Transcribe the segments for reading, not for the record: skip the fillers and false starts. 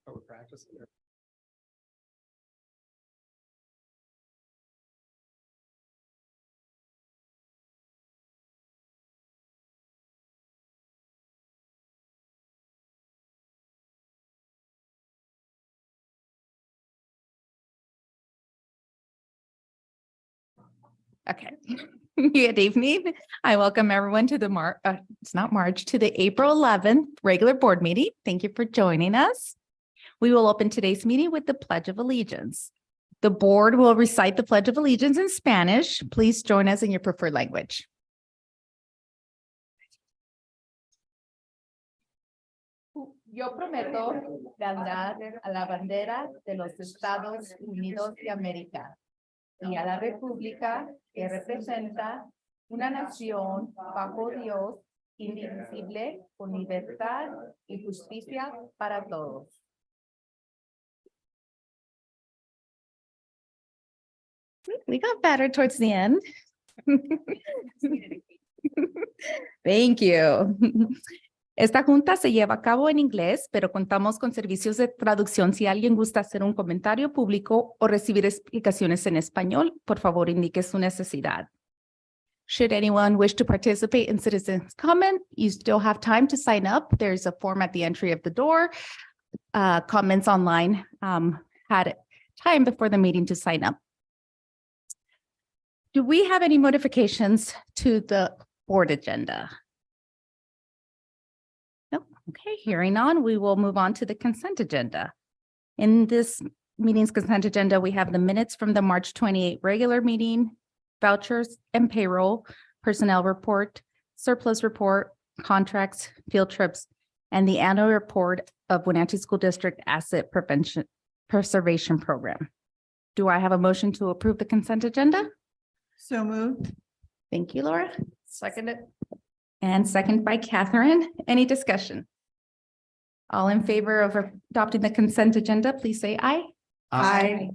Are we practicing? Okay. Good evening. I welcome everyone to the to the April 11th regular board meeting. Thank you for joining us. We will open today's meeting with the Pledge of Allegiance. The board will recite the Pledge of Allegiance in Spanish. Please join us in your preferred language. Yo prometo lealtad a la bandera de los Estados Unidos de América y a la república que representa una nación bajo Dios, indivisible, con libertad y justicia para todos. We got better towards the end. Thank you. Esta junta se lleva a cabo en inglés, pero contamos con servicios de traducción. Si alguien gusta hacer un comentario público o recibir explicaciones en español, por favor indique su necesidad. Should anyone wish to participate in citizens' comment, you still have time to sign up. There's a form at the entry of the door. Comments online had time before the meeting to sign up. Do we have any modifications to the board agenda? No. Okay, hearing on, we will move on to the consent agenda. In this meeting's consent agenda, we have the minutes from the March 28 regular meeting, vouchers and payroll, personnel report, surplus report, contracts, field trips, and the annual report of Wenatchee School District Asset Preservation Program. Do I have a motion to approve the consent agenda? So moved. Thank you, Laura. Seconded. And second by Catherine. Any discussion? All in favor of adopting the consent agenda, please say aye. Aye.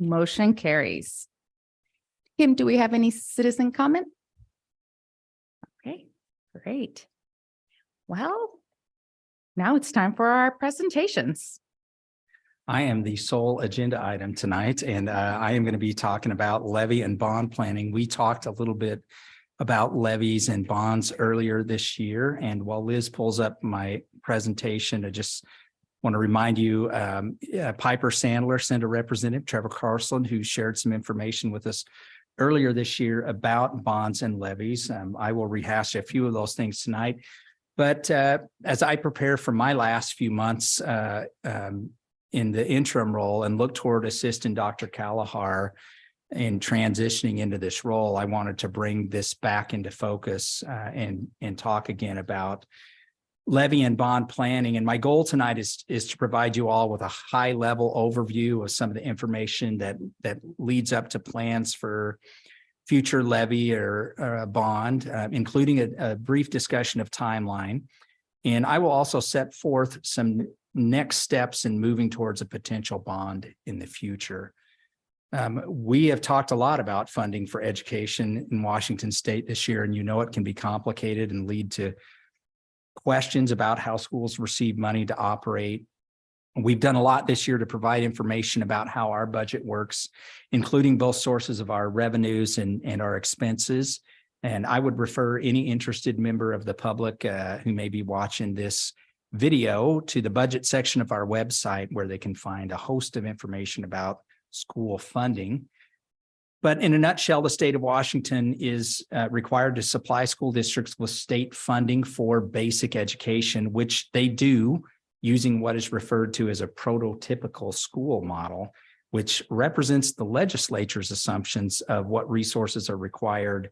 Motion carries. Kim, do we have any citizen comment? Okay, great. Well, now it's time for our presentations. I am the sole agenda item tonight, and I am going to be talking about levy and bond planning. We talked a little bit about levies and bonds earlier this year, and while Liz pulls up my presentation, I just want to remind you, Piper Sandler sent a representative, Trevor Carlson, who shared some information with us earlier this year about bonds and levies. I will rehash a few of those things tonight, but as I prepare for my last few months in the interim role and look toward assisting Dr. Kalahar in transitioning into this role, I wanted to bring this back into focus and talk again about levy and bond planning. And my goal tonight is to provide you all with a high level overview of some of the information that leads up to plans for future levy or a bond, including a brief discussion of timeline. And I will also set forth some next steps in moving towards a potential bond in the future. We have talked a lot about funding for education in Washington State this year, and you know it can be complicated and lead to questions about how schools receive money to operate. We've done a lot this year to provide information about how our budget works, including both sources of our revenues and our expenses. And I would refer any interested member of the public who may be watching this video to the budget section of our website, where they can find a host of information about school funding. But in a nutshell, the state of Washington is required to supply school districts with state funding for basic education, which they do using what is referred to as a prototypical school model, which represents the legislature's assumptions of what resources are required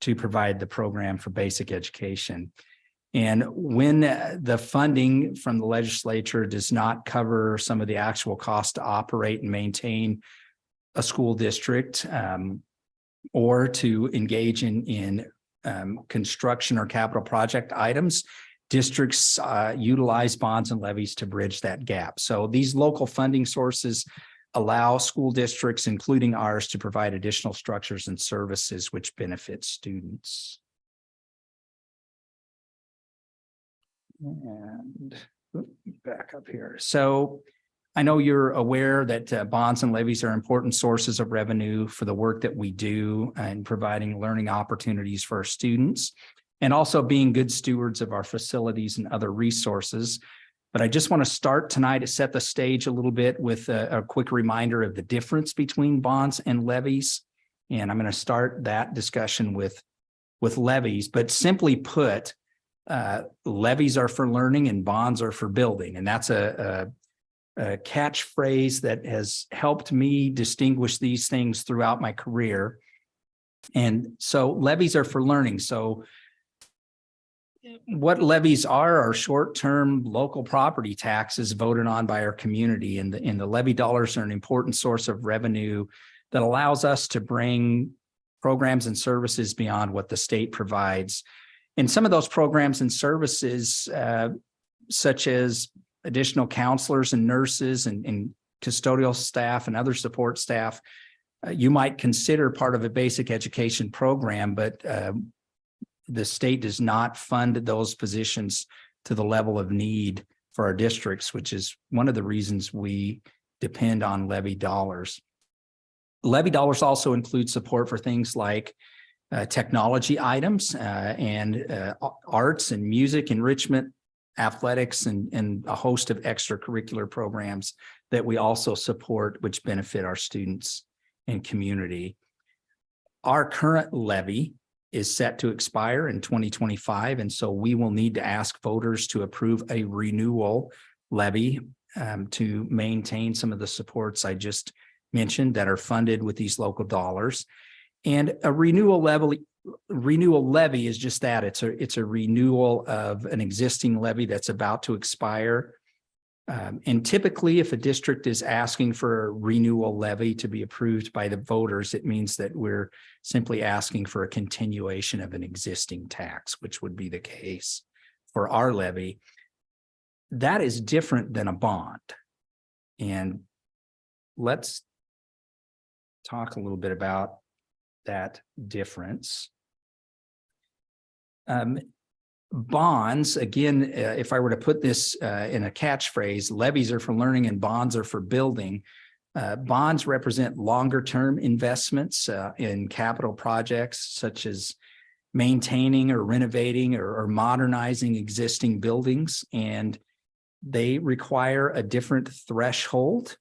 to provide the program for basic education. And when the funding from the legislature does not cover some of the actual costs to operate and maintain a school district, or to engage in construction or capital project items, districts utilize bonds and levies to bridge that gap. So these local funding sources allow school districts, including ours, to provide additional structures and services which benefit students. And back up here. So I know you're aware that bonds and levies are important sources of revenue for the work that we do and providing learning opportunities for our students and also being good stewards of our facilities and other resources. But I just want to start tonight to set the stage a little bit with a quick reminder of the difference between bonds and levies. And I'm going to start that discussion with levies, but simply put, levies are for learning and bonds are for building. And that's a catchphrase that has helped me distinguish these things throughout my career. And so levies are for learning. So what levies are short-term local property taxes voted on by our community. And the levy dollars are an important source of revenue that allows us to bring programs and services beyond what the state provides. And some of those programs and services, such as additional counselors and nurses and custodial staff and other support staff, you might consider part of a basic education program, but the state does not fund those positions to the level of need for our districts, which is one of the reasons we depend on levy dollars. Levy dollars also include support for things like technology items and arts and music, enrichment, athletics, and a host of extracurricular programs that we also support, which benefit our students and community. Our current levy is set to expire in 2025, and so we will need to ask voters to approve a renewal levy to maintain some of the supports I just mentioned that are funded with these local dollars. And a renewal levy is just that. It's a renewal of an existing levy that's about to expire. And typically, if a district is asking for a renewal levy to be approved by the voters, it means that we're simply asking for a continuation of an existing tax, which would be the case for our levy. That is different than a bond. And let's talk a little bit about that difference. Bonds, again, if I were to put this in a catchphrase, levies are for learning and bonds are for building. Bonds represent longer-term investments in capital projects such as maintaining or renovating or modernizing existing buildings, and they require a different threshold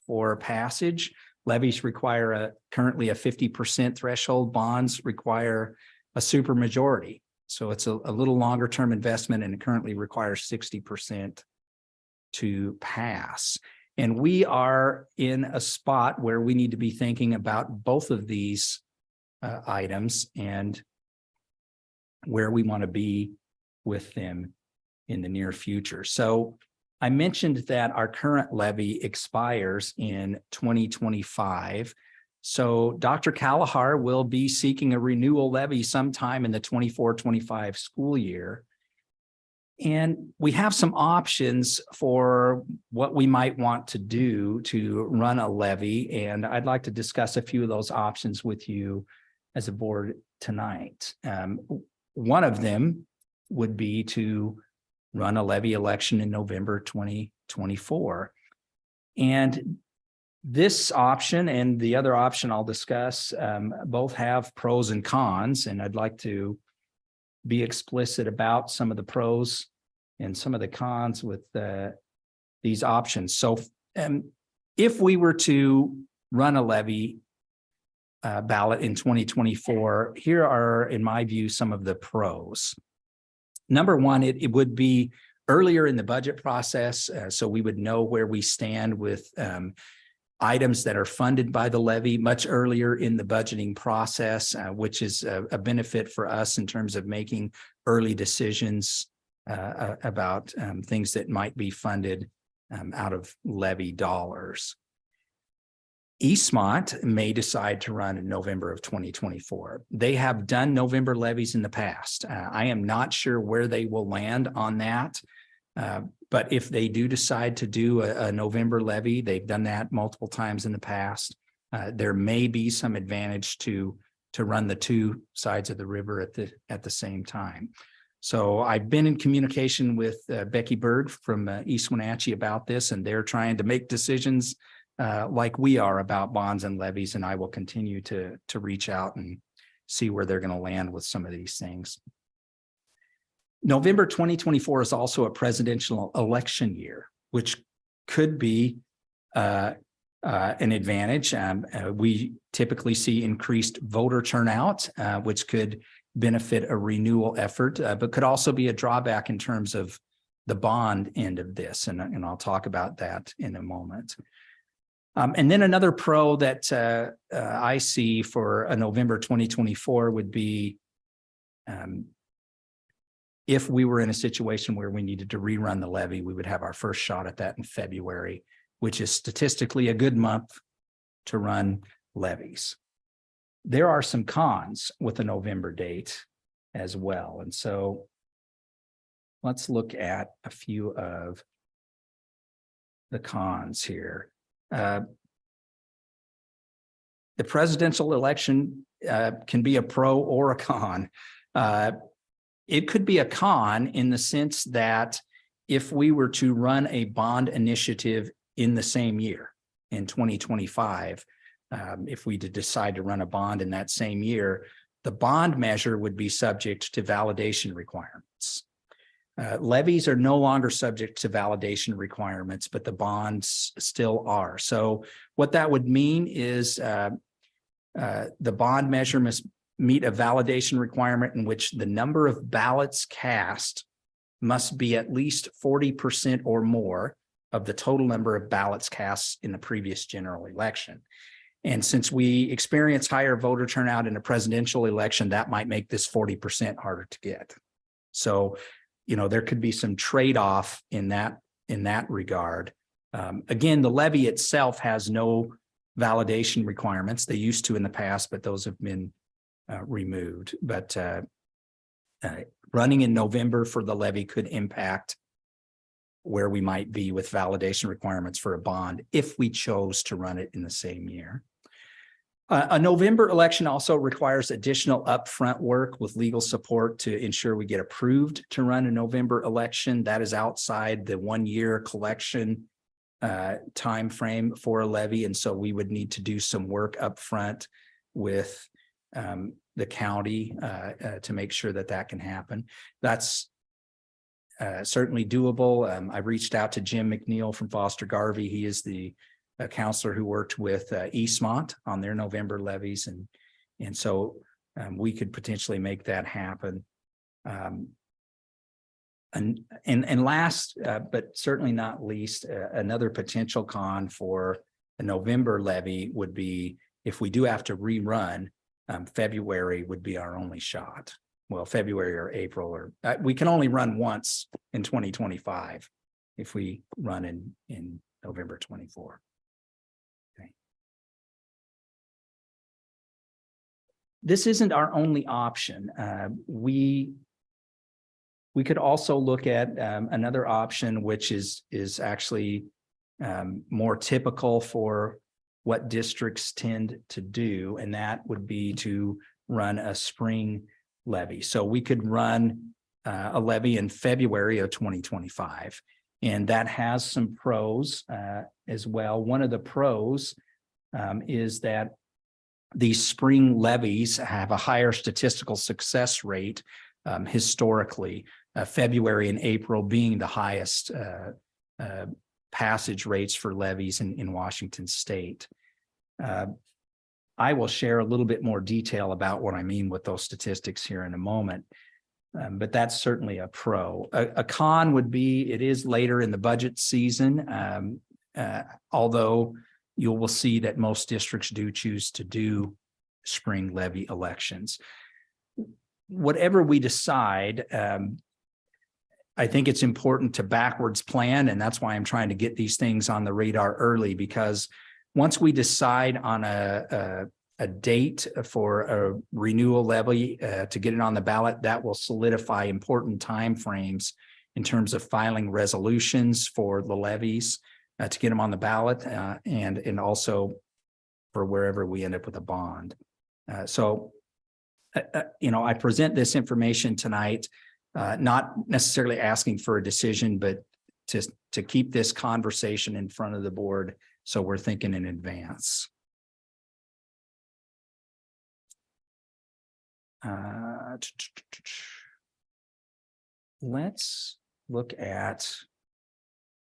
for passage. Levies require currently a 50% threshold. Bonds require a supermajority. So it's a little longer term investment, and it currently requires 60% to pass. And we are in a spot where we need to be thinking about both of these items and where we want to be with them in the near future. So I mentioned that our current levy expires in 2025. So Dr. Kalahar will be seeking a renewal levy sometime in the 24-25 school year. And we have some options for what we might want to do to run a levy. And I'd like to discuss a few of those options with you as a board tonight. One of them would be to run a levy election in November 2024. And this option and the other option I'll discuss both have pros and cons, and I'd like to be explicit about some of the pros and some of the cons with these options. So if we were to run a levy ballot in 2024, here are, in my view, some of the pros. Number one, it would be earlier in the budget process, so we would know where we stand with items that are funded by the levy much earlier in the budgeting process, which is a benefit for us in terms of making early decisions about things that might be funded out of levy dollars. Eastmont may decide to run in November of 2024. They have done November levies in the past. I am not sure where they will land on that. But if they do decide to do a November levy, they've done that multiple times in the past. There may be some advantage to run the two sides of the river at the same time. So I've been in communication with Becky Bird from East Wenatchee about this, and they're trying to make decisions like we are about bonds and levies, and I will continue to reach out and see where they're going to land with some of these things. November 2024 is also a presidential election year, which could be an advantage. We typically see increased voter turnout, which could benefit a renewal effort, but could also be a drawback in terms of the bond end of this. And I'll talk about that in a moment. And then another pro that I see for a November 2024 would be if we were in a situation where we needed to rerun the levy, we would have our first shot at that in February, which is statistically a good month to run levies. There are some cons with the November date as well. And so let's look at a few of the cons here. The presidential election can be a pro or a con. It could be a con in the sense that if we were to run a bond initiative in the same year, in 2025, if we decide to run a bond in that same year, the bond measure would be subject to validation requirements. Levies are no longer subject to validation requirements, but the bonds still are. So what that would mean is the bond measure must meet a validation requirement in which the number of ballots cast must be at least 40% or more of the total number of ballots cast in the previous general election. And since we experience higher voter turnout in a presidential election, that might make this 40% harder to get. So, you know, there could be some trade-off in that regard. Again, the levy itself has no validation requirements. They used to in the past, but those have been removed. But running in November for the levy could impact where we might be with validation requirements for a bond if we chose to run it in the same year. A November election also requires additional upfront work with legal support to ensure we get approved to run a November election. That is outside the 1-year collection time frame for a levy, and so we would need to do some work upfront with the county to make sure that that can happen. That's certainly doable. I reached out to Jim McNeil from Foster Garvey. He is the counselor who worked with Eastmont on their November levies, and so we could potentially make that happen. And last, but certainly not least, another potential con for a November levy would be if we do have to rerun, February would be our only shot. Well, February or April, or we can only run once in 2025 if we run in November 24. Okay. This isn't our only option. We could also look at another option, which is actually more typical for what districts tend to do, and that would be to run a spring levy. So we could run a levy in February of 2025, and that has some pros as well. One of the pros is that these spring levies have a higher statistical success rate historically, February and April being the highest passage rates for levies in Washington state. I will share a little bit more detail about what I mean with those statistics here in a moment, but that's certainly a pro. A con would be it is later in the budget season, although you will see that most districts do choose to do spring levy elections. Whatever we decide, I think it's important to backwards plan, and that's why I'm trying to get these things on the radar early, because once we decide on a date for a renewal levy to get it on the ballot, that will solidify important timeframes in terms of filing resolutions for the levies to get them on the ballot, and also for wherever we end up with a bond. So, you know, I present this information tonight not necessarily asking for a decision, but to keep this conversation in front of the board so we're thinking in advance. Let's look at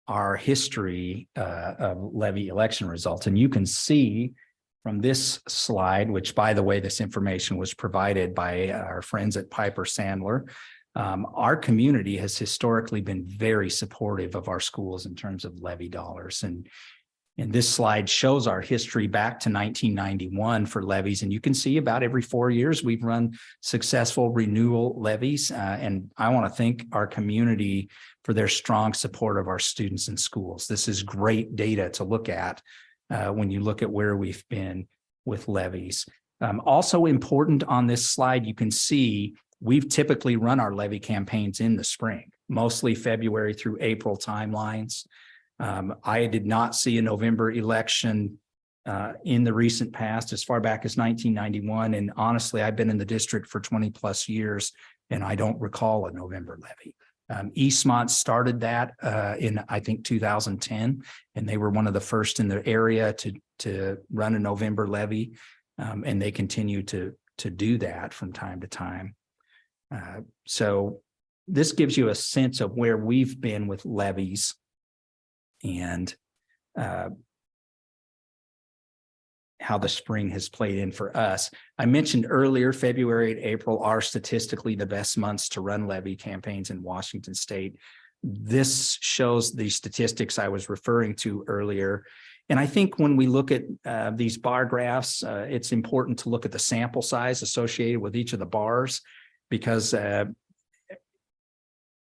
our history of levy election results. And you can see from this slide, which, by the way, this information was provided by our friends at Piper Sandler. Our community has historically been very supportive of our schools in terms of levy dollars. And this slide shows our history back to 1991 for levies. And you can see about every 4 years, we've run successful renewal levies. And I want to thank our community for their strong support of our students and schools. This is great data to look at when you look at where we've been with levies. Also important on this slide, you can see we've typically run our levy campaigns in the spring, mostly February through April timelines. I did not see a November election in the recent past, as far back as 1991. And honestly, I've been in the district for 20 plus years, and I don't recall a November levy. Eastmont started that in, I think, 2010, and they were one of the first in the area to run a November levy, and they continue to do that from time to time. So this gives you a sense of where we've been with levies and how the spring has played in for us. I mentioned earlier, February and April are statistically the best months to run levy campaigns in Washington State. This shows the statistics I was referring to earlier. And I think when we look at these bar graphs, it's important to look at the sample size associated with each of the bars, because I'm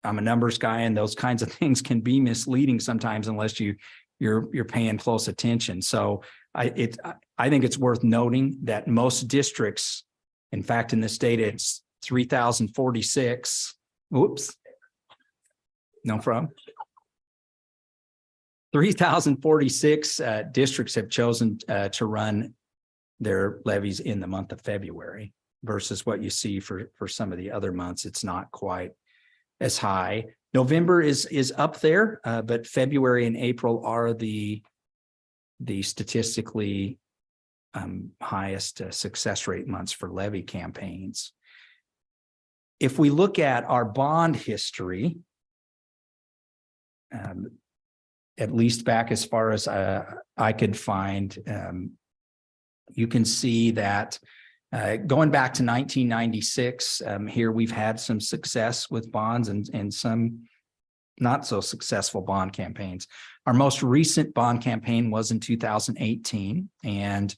a numbers guy, and those kinds of things can be misleading sometimes unless you're paying close attention. So I think it's worth noting that most districts, in fact, in this data, it's 3,046. Whoops. No problem. 3,046 districts have chosen to run their levies in the month of February, versus what you see for some of the other months. It's not quite as high. November is up there, but February and April are the statistically highest success rate months for levy campaigns. If we look at our bond history, at least back as far as I could find, you can see that going back to 1996, here we've had some success with bonds and some not so successful bond campaigns. Our most recent bond campaign was in 2018, and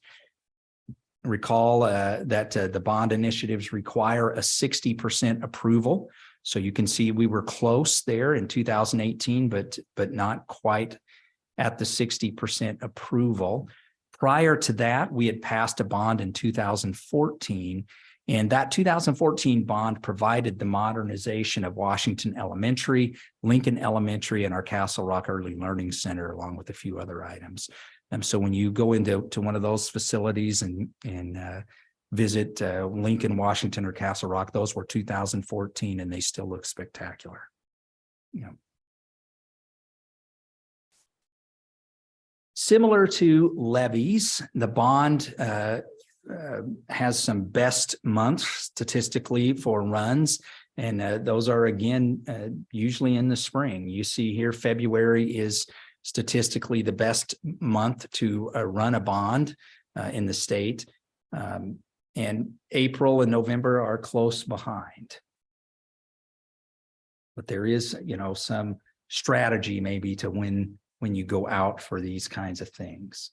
recall that the bond initiatives require a 60% approval. So you can see we were close there in 2018, but not quite at the 60% approval. Prior to that, we had passed a bond in 2014, and that 2014 bond provided the modernization of Washington Elementary, Lincoln Elementary, and our Castle Rock Early Learning Center, along with a few other items. So when you go into one of those facilities and visit Lincoln, Washington, or Castle Rock, those were 2014, and they still look spectacular. Similar to levies, the bond has some best months statistically for runs, and those are again usually in the spring. You see here February is statistically the best month to run a bond in the state, and April and November are close behind. But there is, some strategy maybe to when you go out for these kinds of things.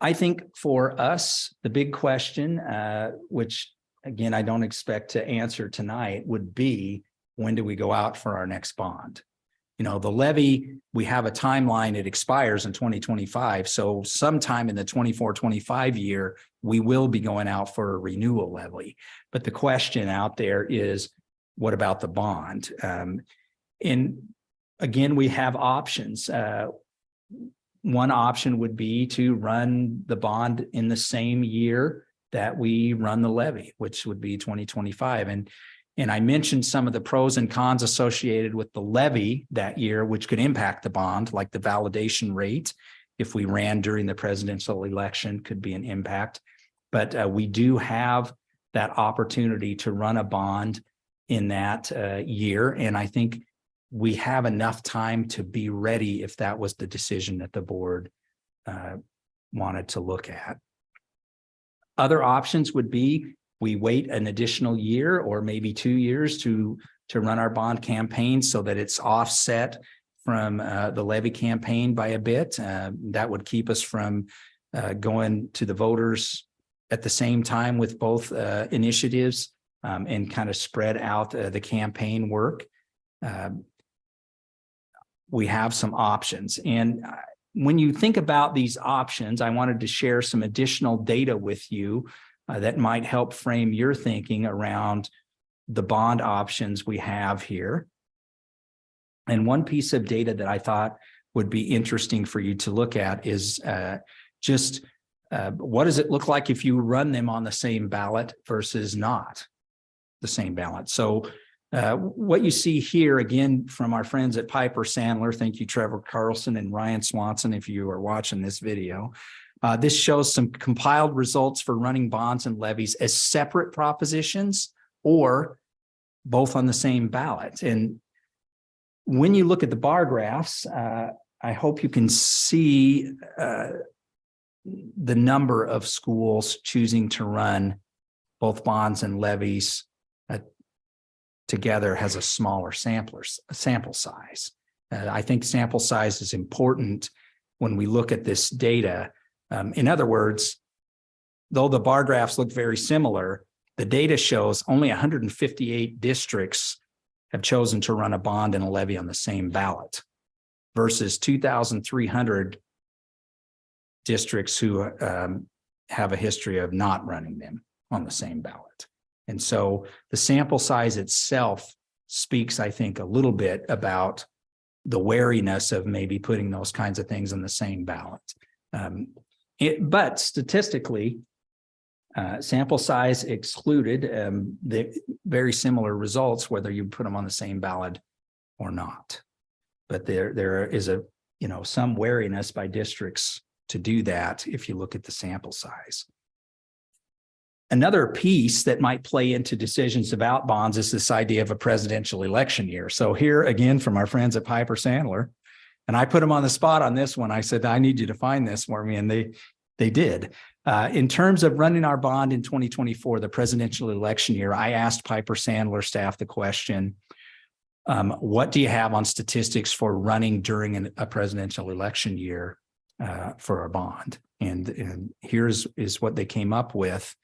I think for us, the big question, which again, I don't expect to answer tonight, would be, when do we go out for our next bond? The levy, we have a timeline, it expires in 2025. So sometime in the 24-25 year, we will be going out for a renewal levy. But the question out there is, what about the bond? And again, we have options. One option would be to run the bond in the same year that we run the levy, which would be 2025. And I mentioned some of the pros and cons associated with the levy that year, which could impact the bond, like the validation rate. If we ran during the presidential election, could be an impact. But we do have that opportunity to run a bond in that year. And I think we have enough time to be ready if that was the decision that the board wanted to look at. Other options would be we wait an additional year or maybe 2 years to run our bond campaign so that it's offset from the levy campaign by a bit. That would keep us from going to the voters at the same time with both initiatives and kind of spread out the campaign work. We have some options. And when you think about these options, I wanted to share some additional data with you that might help frame your thinking around the bond options we have here. And one piece of data that I thought would be interesting for you to look at is what does it look like if you run them on the same ballot versus not the same ballot? So what you see here, again, from our friends at Piper Sandler, thank you, Trevor Carlson and Ryan Swanson, if you are watching this video. This shows some compiled results for running bonds and levies as separate propositions or both on the same ballot. And when you look at the bar graphs, I hope you can see the number of schools choosing to run both bonds and levies together has a smaller sample size. I think sample size is important when we look at this data. In other words, though the bar graphs look very similar, the data shows only 158 districts have chosen to run a bond and a levy on the same ballot versus 2,300 districts who have a history of not running them on the same ballot. And so the sample size itself speaks, I think, a little bit about the wariness of maybe putting those kinds of things on the same ballot. But statistically, sample size excluded the very similar results, whether you put them on the same ballot or not. But there is some wariness by districts to do that if you look at the sample size. Another piece that might play into decisions about bonds is this idea of a presidential election year. So here again from our friends at Piper Sandler, and I put them on the spot on this one. I said, I need you to find this for me, and they did. In terms of running our bond in 2024, the presidential election year, I asked Piper Sandler staff the question, what do you have on statistics for running during a presidential election year for a bond? And here's what they came up with.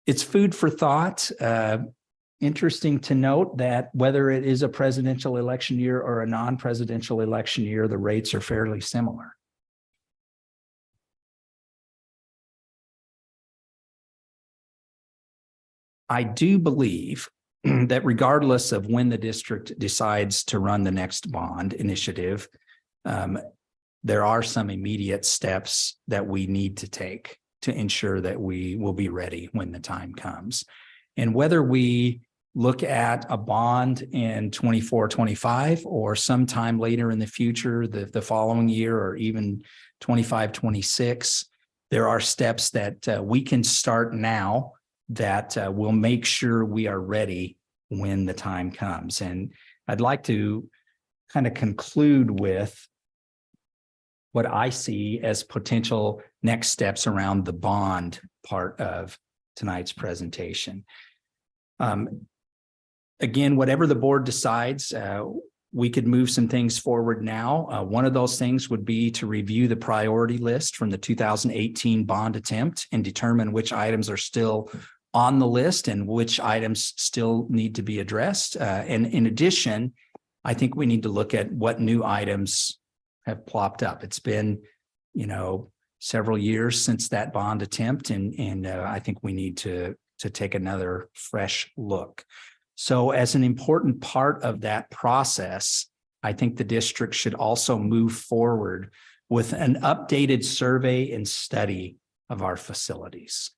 It's food for thought. Interesting to note that whether it is a presidential election year or a non-presidential election year, the rates are fairly similar. I do believe that regardless of when the district decides to run the next bond initiative, there are some immediate steps that we need to take to ensure that we will be ready when the time comes. And whether we look at a bond in 24-25 or sometime later in the future, the following year, or even 25-26, there are steps that we can start now that will make sure we are ready when the time comes. And I'd like to kind of conclude with what I see as potential next steps around the bond part of tonight's presentation. Again, whatever the board decides, we could move some things forward now. One of those things would be to review the priority list from the 2018 bond attempt and determine which items are still on the list and which items still need to be addressed. And in addition, I think we need to look at what new items have plopped up. It's been, several years since that bond attempt, and I think we need to take another fresh look. So as an important part of that process, I think the district should also move forward with an updated survey and study of our facilities.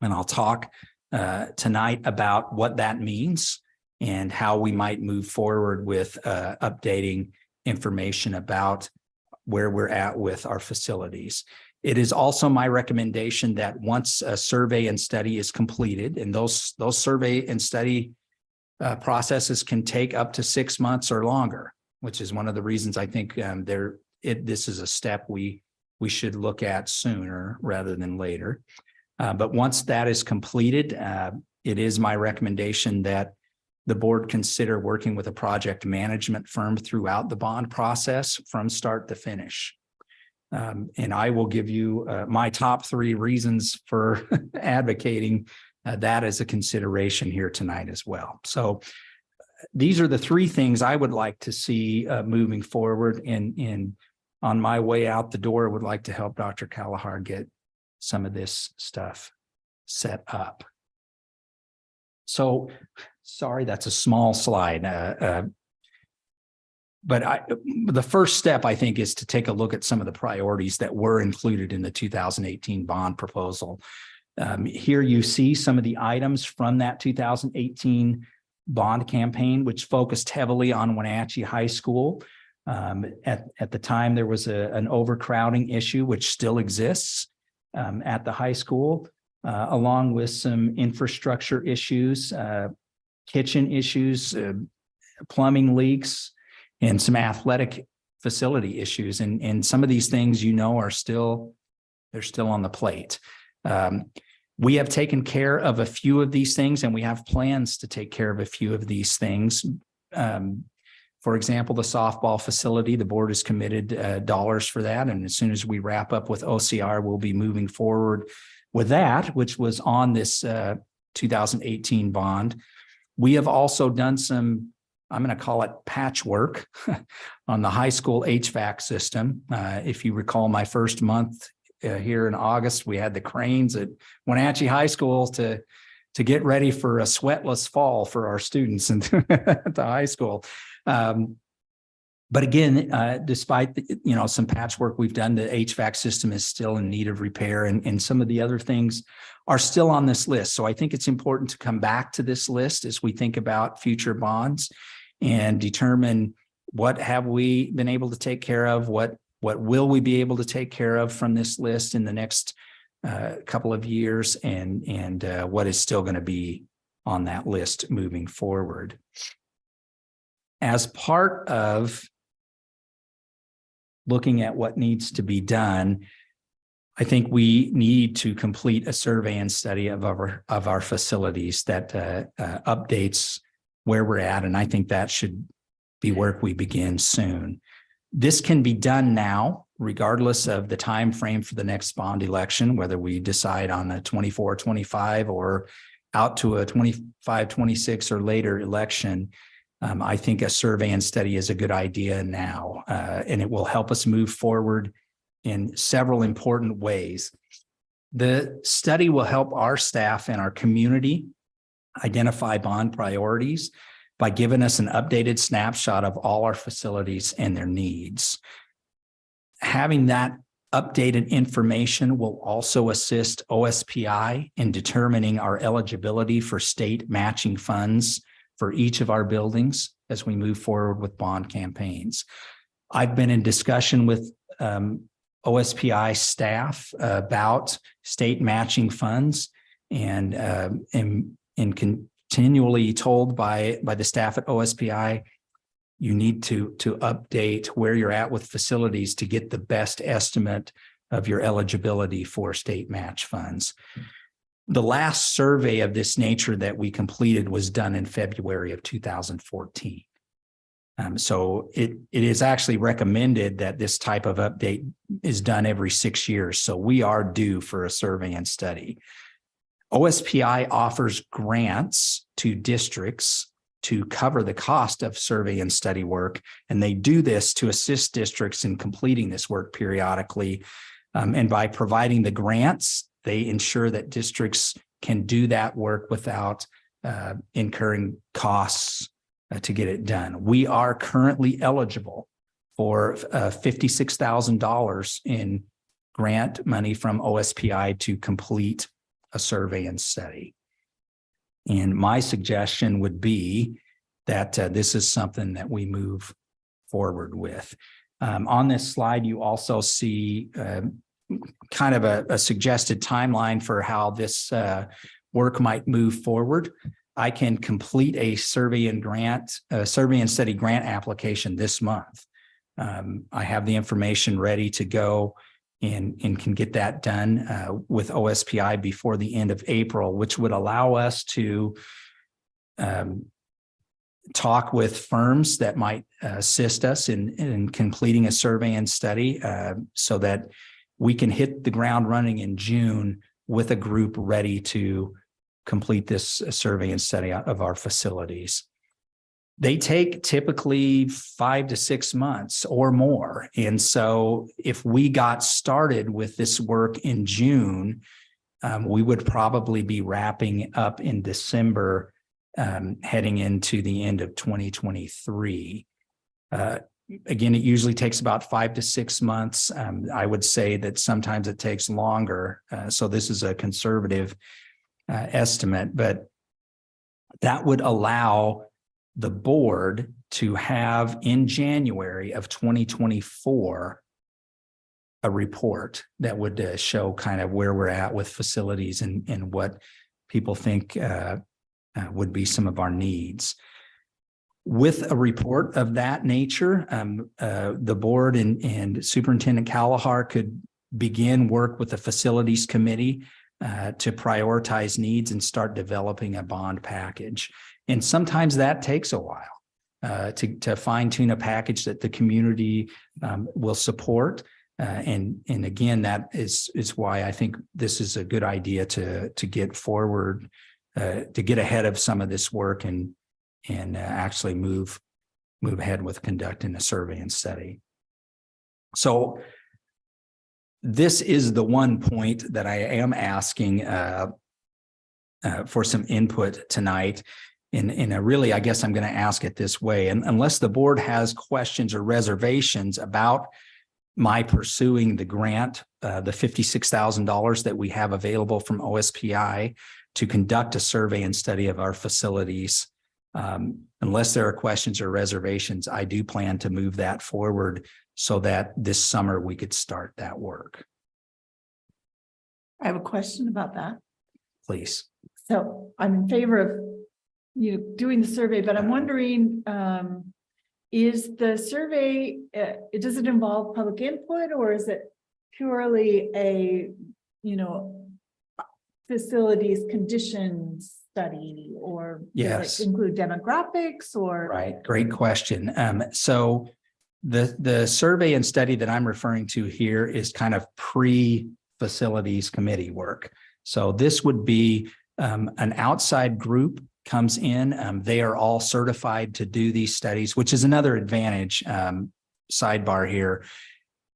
And I'll talk tonight about what that means and how we might move forward with updating information about where we're at with our facilities. It is also my recommendation that once a survey and study is completed, and those survey and study processes can take up to 6 months or longer, which is one of the reasons I think this is a step we should look at sooner rather than later. But once that is completed, it is my recommendation that the board consider working with a project management firm throughout the bond process from start to finish. And I will give you my top 3 reasons for advocating that as a consideration here tonight as well. So these are the 3 things I would like to see moving forward. And on my way out the door, I would like to help Dr. Callahar get some of this stuff set up. So, sorry, that's a small slide. But the first step, I think, is to take a look at some of the priorities that were included in the 2018 bond proposal. Here you see some of the items from that 2018 bond campaign, which focused heavily on Wenatchee High School. At the time, there was an overcrowding issue, which still exists at the high school, along with some infrastructure issues, kitchen issues, plumbing leaks, and some athletic facility issues. And some of these things, are they're still on the plate. We have taken care of a few of these things, and we have plans to take care of a few of these things. For example, the softball facility, the board is committed dollars for that. And as soon as we wrap up with OCR, we'll be moving forward with that, which was on this 2018 bond. We have also done some, I'm going to call it patchwork on the high school HVAC system. If you recall my first month here in August, we had the cranes at Wenatchee High School to get ready for a sweatless fall for our students at the high school. But again, despite some patchwork we've done, the HVAC system is still in need of repair, and some of the other things are still on this list. So I think it's important to come back to this list as we think about future bonds and determine what have we been able to take care of, what will we be able to take care of from this list in the next couple of years, and what is still going to be on that list moving forward. As part of looking at what needs to be done, I think we need to complete a survey and study of our facilities that updates where we're at, and I think that should be work we begin soon. This can be done now, regardless of the time frame for the next bond election, whether we decide on a 24-25 or out to a 25-26 or later election. I think a survey and study is a good idea now, and it will help us move forward in several important ways. The study will help our staff and our community identify bond priorities by giving us an updated snapshot of all our facilities and their needs. Having that updated information will also assist OSPI in determining our eligibility for state matching funds for each of our buildings as we move forward with bond campaigns. I've been in discussion with OSPI staff about state matching funds, and continually told by the staff at OSPI, you need to update where you're at with facilities to get the best estimate of your eligibility for state match funds. The last survey of this nature that we completed was done in February of 2014. So it is actually recommended that this type of update is done every 6 years. So we are due for a survey and study. OSPI offers grants to districts to cover the cost of survey and study work, and they do this to assist districts in completing this work periodically. And by providing the grants, they ensure that districts can do that work without incurring costs to get it done. We are currently eligible for $56,000 in grant money from OSPI to complete a survey and study. And my suggestion would be that this is something that we move forward with. On this slide, you also see kind of a suggested timeline for how this work might move forward. I can complete a survey and study grant application this month. I have the information ready to go and can get that done with OSPI before the end of April, which would allow us to talk with firms that might assist us in completing a survey and study so that we can hit the ground running in June with a group ready to complete this survey and study of our facilities. They take typically 5 to 6 months or more. And so if we got started with this work in June, we would probably be wrapping up in December, heading into the end of 2023. Again, it usually takes about 5 to 6 months. I would say that sometimes it takes longer. So this is a conservative estimate, but that would allow the board to have in January of 2024 a report that would show kind of where we're at with facilities and what people think would be some of our needs. With a report of that nature, the board and Superintendent Callahar could begin work with the facilities committee to prioritize needs and start developing a bond package. And sometimes that takes a while to fine tune a package that the community will support. And again, that is why I think this is a good idea to get forward, to get ahead of some of this work and actually move ahead with conducting a survey and study. So this is the one point that I am asking for some input tonight. And really, I guess I'm going to ask it this way. And unless the board has questions or reservations about my pursuing the grant, the $56,000 that we have available from OSPI to conduct a survey and study of our facilities, unless there are questions or reservations, I do plan to move that forward so that this summer we could start that work. I have a question about that. Please. So I'm in favor of doing the survey, but I'm wondering, is the survey, does it involve public input, or is it purely a, facilities conditions study, or yes, does it include demographics or? Right, great question. So the survey and study that I'm referring to here is kind of pre-facilities committee work. So this would be an outside group comes in. They are all certified to do these studies, which is another advantage. Sidebar here.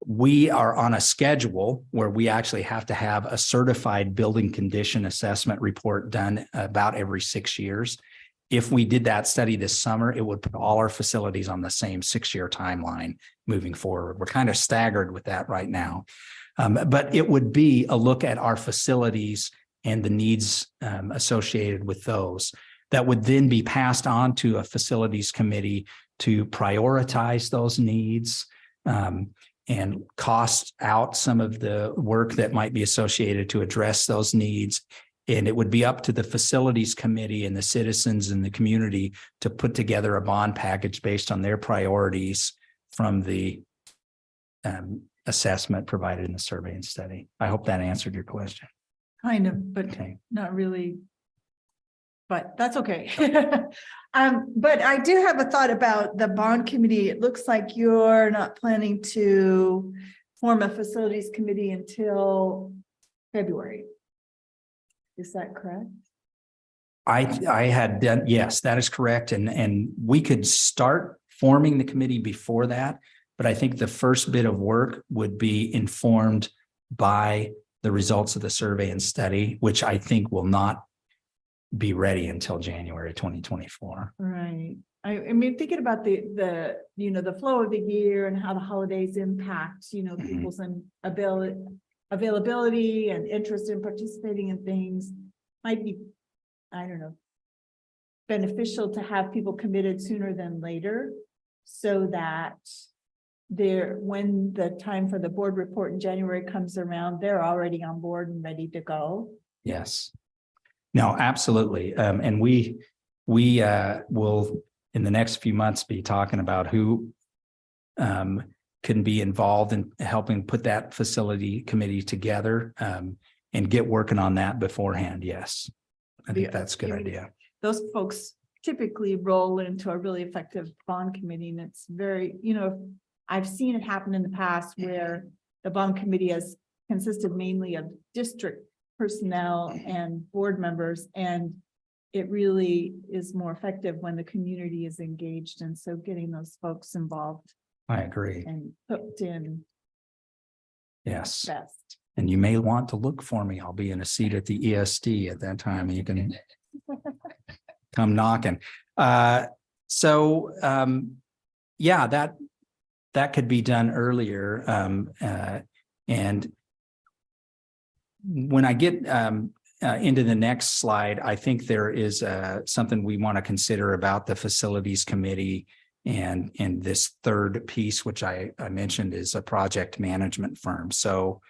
We are on a schedule where we actually have to have a certified building condition assessment report done about every 6 years. If we did that study this summer, it would put all our facilities on the same 6-year timeline moving forward. We're kind of staggered with that right now. But it would be a look at our facilities and the needs associated with those that would then be passed on to a facilities committee to prioritize those needs and cost out some of the work that might be associated to address those needs. And it would be up to the facilities committee and the citizens in the community to put together a bond package based on their priorities from the assessment provided in the survey and study. I hope that answered your question. Kind of, but Okay. Not really. But that's okay. But I do have a thought about the bond committee. It looks like you're not planning to form a facilities committee until February. Is that correct? I had done, yes, that is correct. And we could start forming the committee before that, but I think the first bit of work would be informed by the results of the survey and study, which I think will not be ready until January 2024. Right. I mean, thinking about the flow of the year and how the holidays impact, people's ability, availability and interest in participating in things might be, I don't know, beneficial to have people committed sooner than later so that when the time for the board report in January comes around, they're already on board and ready to go. Yes. No, absolutely. And we will in the next few months be talking about who can be involved in helping put that facility committee together and get working on that beforehand. Yes, I think that's a good idea. Those folks typically roll into a really effective bond committee, and it's very, I've seen it happen in the past where the bond committee has consisted mainly of district personnel and board members, and it really is more effective when the community is engaged. And so getting those folks involved. I agree. And hooked in. Yes. Best. And you may want to look for me. I'll be in a seat at the ESD at that time. You can come knocking. Yeah, that could be done earlier. And when I get into the next slide, I think there is something we want to consider about the facilities committee and this third piece, which I mentioned, is a project management firm. So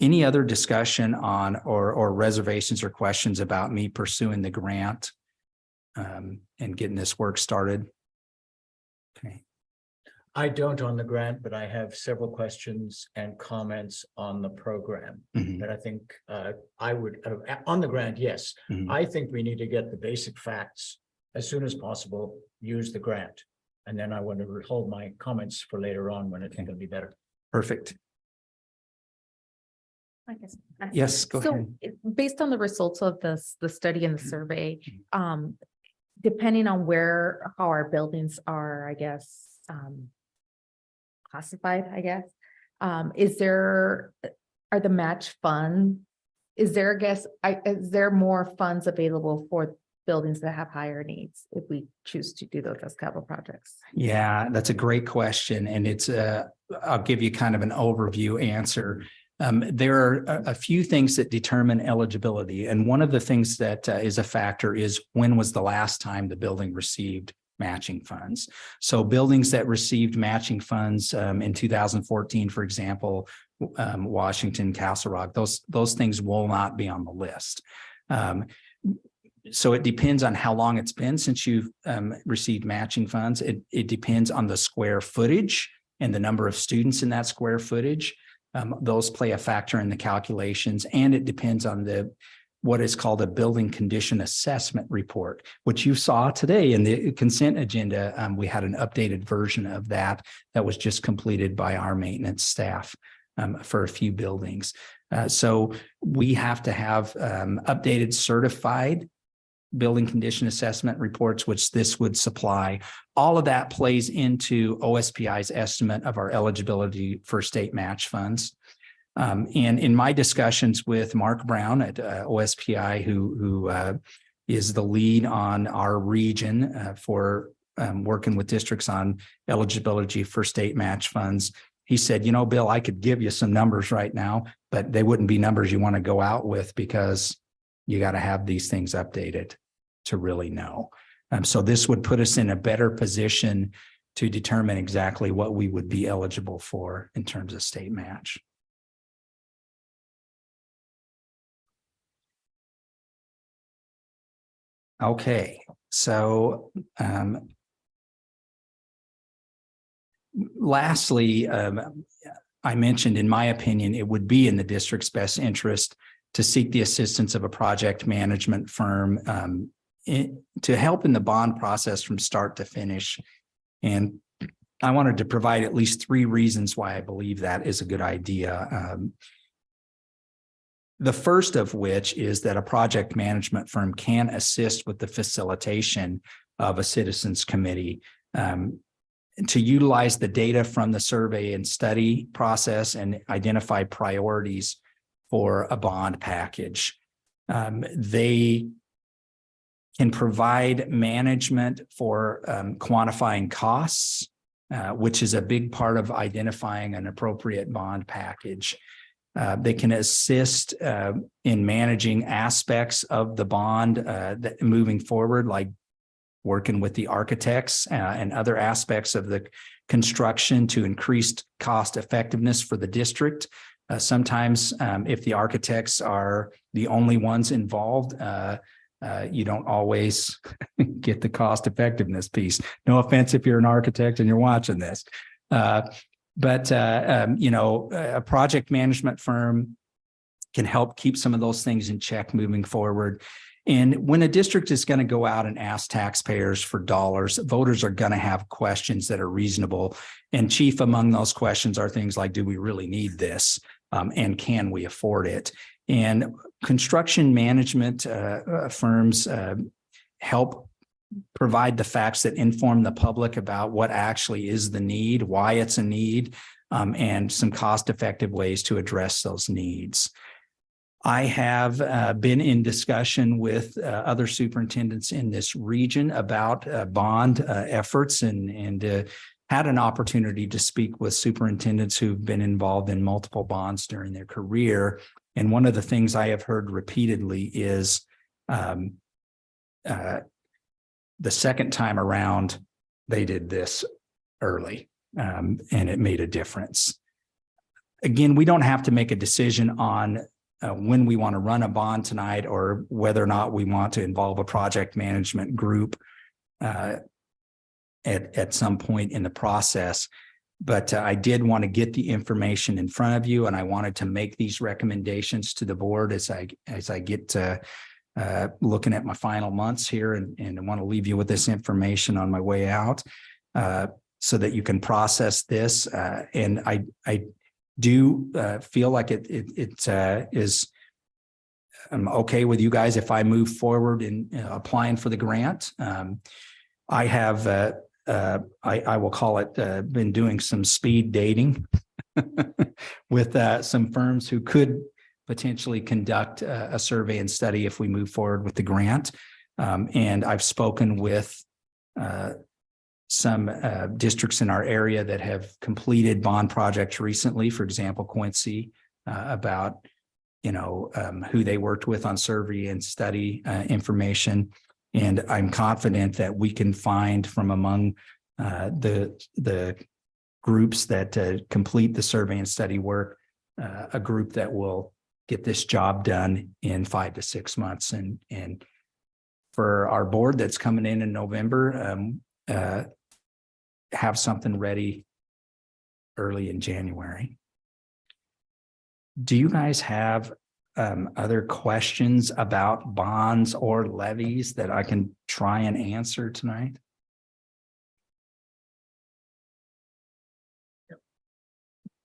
any other discussion on or reservations or questions about me pursuing the grant and getting this work started? Okay. I don't on the grant, but I have several questions and comments on the program that I think I would, on the grant, yes. I think we need to get the basic facts as soon as possible, use the grant. And then I want to hold my comments for later on when it's going to be better. Perfect. I guess. Yes, go ahead. Based on the results of the study and the survey, depending on how our buildings are, I guess, classified, I guess, are the match fund, is there more funds available for buildings that have higher needs if we choose to do those as capital projects? Yeah, that's a great question. And it's I'll give you kind of an overview answer. There are a few things that determine eligibility. And one of the things that is a factor is when was the last time the building received matching funds. So buildings that received matching funds in 2014, for example, Washington, Castle Rock, those things will not be on the list. So it depends on how long it's been since you've received matching funds. It depends on the square footage and the number of students in that square footage. Those play a factor in the calculations, and it depends on what is called a building condition assessment report, which you saw today in the consent agenda. We had an updated version of that was just completed by our maintenance staff for a few buildings. So we have to have updated certified building condition assessment reports, which this would supply. All of that plays into OSPI's estimate of our eligibility for state match funds. And in my discussions with Mark Brown at OSPI, who is the lead on our region for working with districts on eligibility for state match funds, he said, Bill, I could give you some numbers right now, but they wouldn't be numbers you want to go out with because you got to have these things updated to really know. So this would put us in a better position to determine exactly what we would be eligible for in terms of state match. Okay, so lastly, I mentioned, in my opinion, it would be in the district's best interest to seek the assistance of a project management firm to help in the bond process from start to finish. And I wanted to provide at least 3 reasons why I believe that is a good idea. The first of which is that a project management firm can assist with the facilitation of a citizens committee to utilize the data from the survey and study process and identify priorities for a bond package. They can provide management for quantifying costs, which is a big part of identifying an appropriate bond package. They can assist in managing aspects of the bond that moving forward, like working with the architects and other aspects of the construction to increase cost effectiveness for the district. Sometimes if the architects are the only ones involved, you don't always get the cost effectiveness piece. No offense if you're an architect and you're watching this. But a project management firm can help keep some of those things in check moving forward. And when a district is going to go out and ask taxpayers for dollars, voters are going to have questions that are reasonable. And chief among those questions are things like, do we really need this? And can we afford it? And construction management firms help provide the facts that inform the public about what actually is the need, why it's a need, and some cost-effective ways to address those needs. I have been in discussion with other superintendents in this region about bond efforts and had an opportunity to speak with superintendents who've been involved in multiple bonds during their career. And one of the things I have heard repeatedly is the second time around, they did this early and it made a difference. Again, we don't have to make a decision on when we want to run a bond tonight or whether or not we want to involve a project management group at some point in the process. But I did want to get the information in front of you, and I wanted to make these recommendations to the board as I get to looking at my final months here, and I want to leave you with this information on my way out so that you can process this. And I do feel like it is okay with you guys if I move forward in applying for the grant. I have, I will call it, been doing some speed dating with some firms who could potentially conduct a survey and study if we move forward with the grant. And I've spoken with some districts in our area that have completed bond projects recently, for example, Quincy, about who they worked with on survey and study information. And I'm confident that we can find from among the groups that complete the survey and study work, a group that will get this job done in 5 to 6 months. And for our board that's coming in November, have something ready early in January. Do you guys have other questions about bonds or levies that I can try and answer tonight?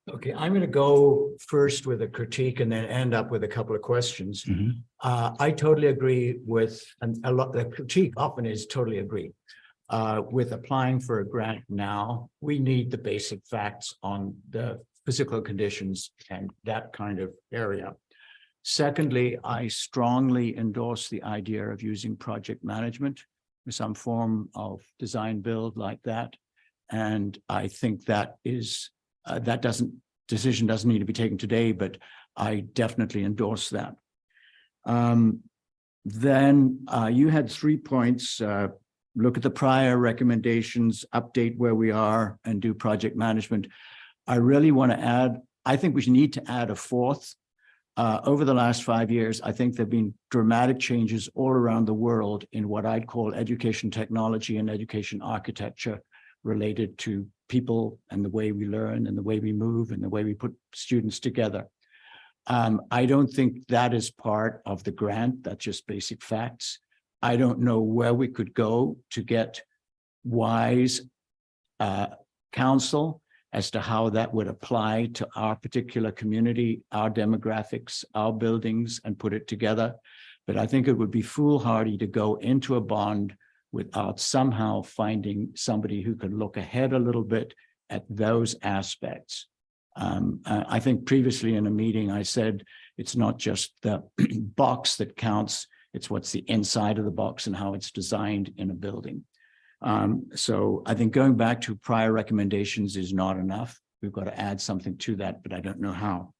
Okay, I'm going to go first with a critique and then end up with a couple of questions. Mm-hmm. I totally agree with, and a lot, the critique often is totally agree. With applying for a grant now, we need the basic facts on the physical conditions and that kind of area. Secondly, I strongly endorse the idea of using project management with some form of design build like that. And I think that is, decision doesn't need to be taken today, but I definitely endorse that. Then you had 3 points, look at the prior recommendations, update where we are, and do project management. I really want to add, I think we need to add a fourth. Over the last 5 years, I think there have been dramatic changes all around the world in what I'd call education technology and education architecture related to people and the way we learn and the way we move and the way we put students together. I don't think that is part of the grant. That's just basic facts. I don't know where we could go to get wise counsel as to how that would apply to our particular community, our demographics, our buildings, and put it together. But I think it would be foolhardy to go into a bond without somehow finding somebody who could look ahead a little bit at those aspects. I think previously in a meeting, I said, it's not just the box that counts, it's what's the inside of the box and how it's designed in a building. So I think going back to prior recommendations is not enough. We've got to add something to that, but I don't know how.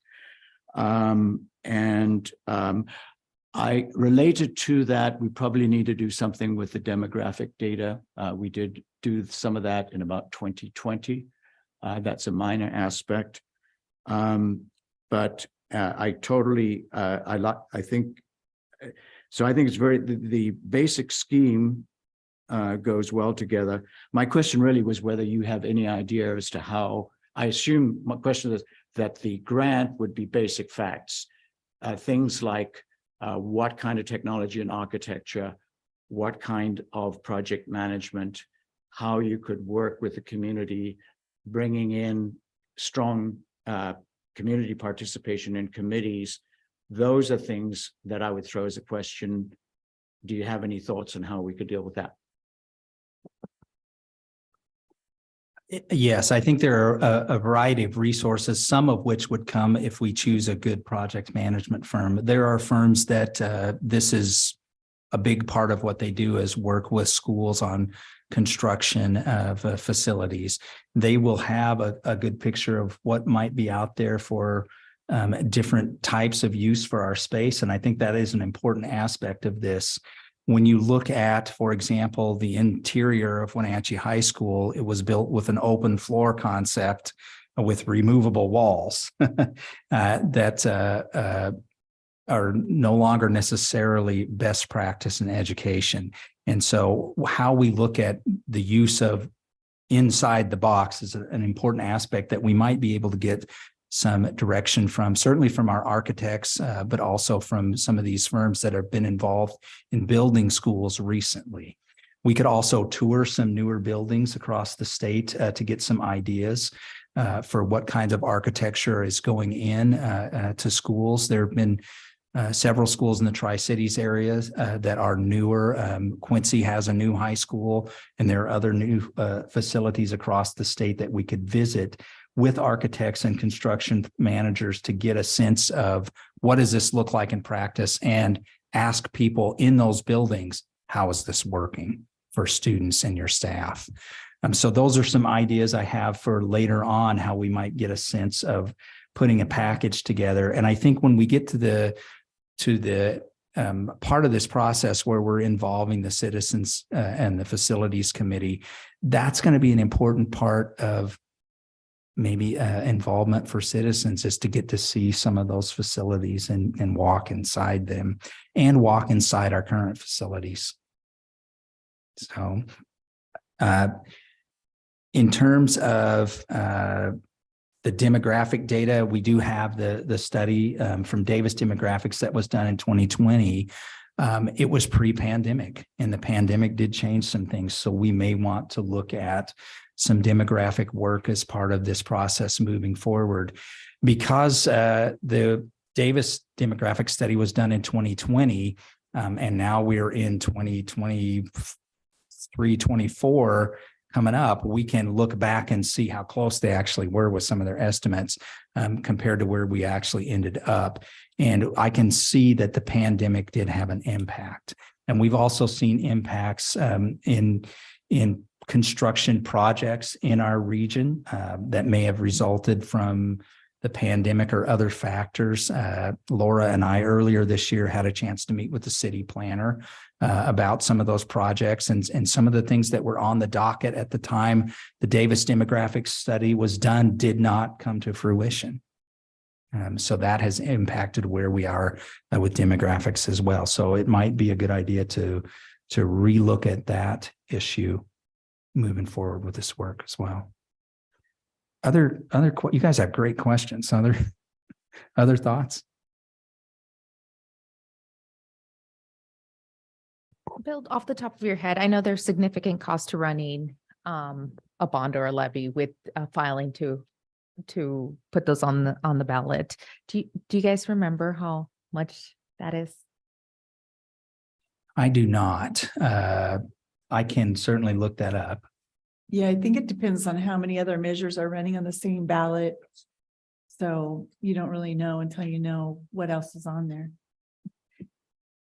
I related to that, we probably need to do something with the demographic data. We did do some of that in about 2020. That's a minor aspect. But I totally, I think, so I think it's the basic scheme goes well together. My question really was whether you have any idea as to how, I assume my question is that the grant would be basic facts, things like what kind of technology and architecture, what kind of project management, how you could work with the community, bringing in strong community participation in committees. Those are things that I would throw as a question. Do you have any thoughts on how we could deal with that? Yes, I think there are a variety of resources, some of which would come if we choose a good project management firm. There are firms that this is a big part of what they do is work with schools on construction of facilities. They will have a good picture of what might be out there for different types of use for our space. And I think that is an important aspect of this. When you look at, for example, the interior of Wenatchee High School, it was built with an open floor concept with removable walls that are no longer necessarily best practice in education. And so how we look at the use of inside the box is an important aspect that we might be able to get some direction from, certainly from our architects, but also from some of these firms that have been involved in building schools recently. We could also tour some newer buildings across the state to get some ideas for what kinds of architecture is going in to schools. There have been several schools in the Tri-Cities areas that are newer. Quincy has a new high school, and there are other new facilities across the state that we could visit with architects and construction managers to get a sense of what does this look like in practice, and ask people in those buildings, how is this working for students and your staff? So those are some ideas I have for later on, how we might get a sense of putting a package together. And I think when we get to the part of this process where we're involving the citizens and the facilities committee, that's going to be an important part of maybe involvement for citizens, is to get to see some of those facilities and walk inside them and walk inside our current facilities. So in terms of the demographic data, we do have the study from Davis Demographics that was done in 2020. It was pre-pandemic, and the pandemic did change some things. So we may want to look at some demographic work as part of this process moving forward. Because the Davis demographic study was done in 2020, and now we're in 2023, 24 coming up, we can look back and see how close they actually were with some of their estimates compared to where we actually ended up. And I can see that the pandemic did have an impact. And we've also seen impacts in construction projects in our region that may have resulted from the pandemic or other factors. Laura and I earlier this year had a chance to meet with the city planner about some of those projects and some of the things that were on the docket at the time the Davis demographics study was done did not come to fruition. So that has impacted where we are with demographics as well. So it might be a good idea to relook at that issue moving forward with this work as well. You guys have great questions. Other thoughts? Bill, off the top of your head, I know there's significant cost to running a bond or a levy with filing to put those on the ballot. Do you guys remember how much that is? I do not. I can certainly look that up. Yeah, I think it depends on how many other measures are running on the same ballot. So you don't really know until you know what else is on there.